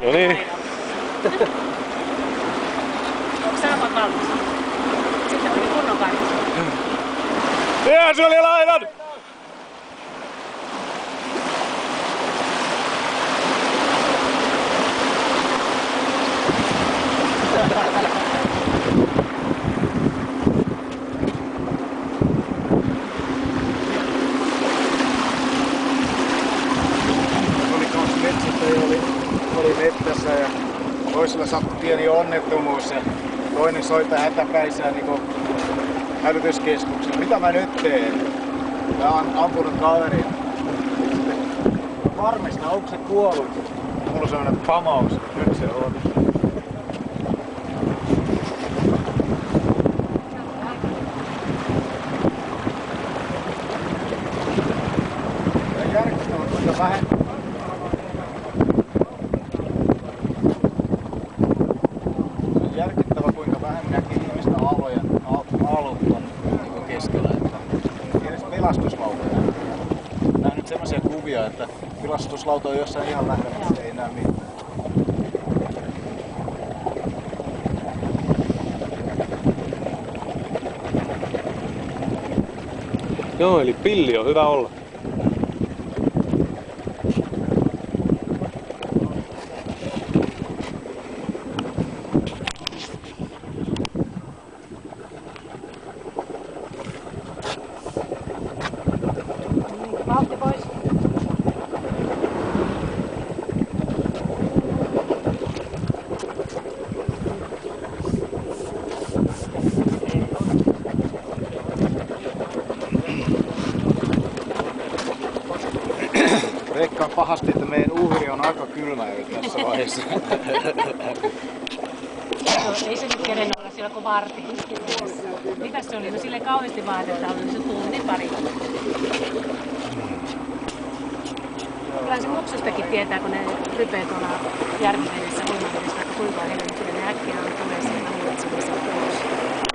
No niin. Onko saapat valmis? Sitten oli kunnon kartas. Ja se oli laidan! Oli kaksi metsästäjä oli mettässä ja toisella sattui pieni onnettomuus ja toinen soittaa hätäpäissään niin hälytyskeskukseen. Mitä mä nyt teen? Mä oon ampunut kaverin. Sitten varmistaa, onko se kuollut? Mulla on sellainen pamaus, nyt se on. Järkyttävä, kuinka vähän. Järkyttävä, kuinka vähän näki ihmistä alutta niin keskellä. Edes pelastuslautoja. Näen nyt semmoisia kuvia, että pelastuslauta on jossain ihan lähellä, missä ei näy mitään. Joo, eli pilli on hyvä olla. Vauhti pois. Veikkaan pahasti, että meidän uhri on aika kylmä tässä vaiheessa. Ei se nyt kerennyt olla siellä kun varti. Mitäs se oli? No silleen kauheasti vaatetta oli se tunnin pari. Kyllä se muksustakin tietää, kun ne rypee tuolla järvivedessä, uimavedessä, että kuinka heille nyt ne äkkiä tulee siellä luulet sinne pois.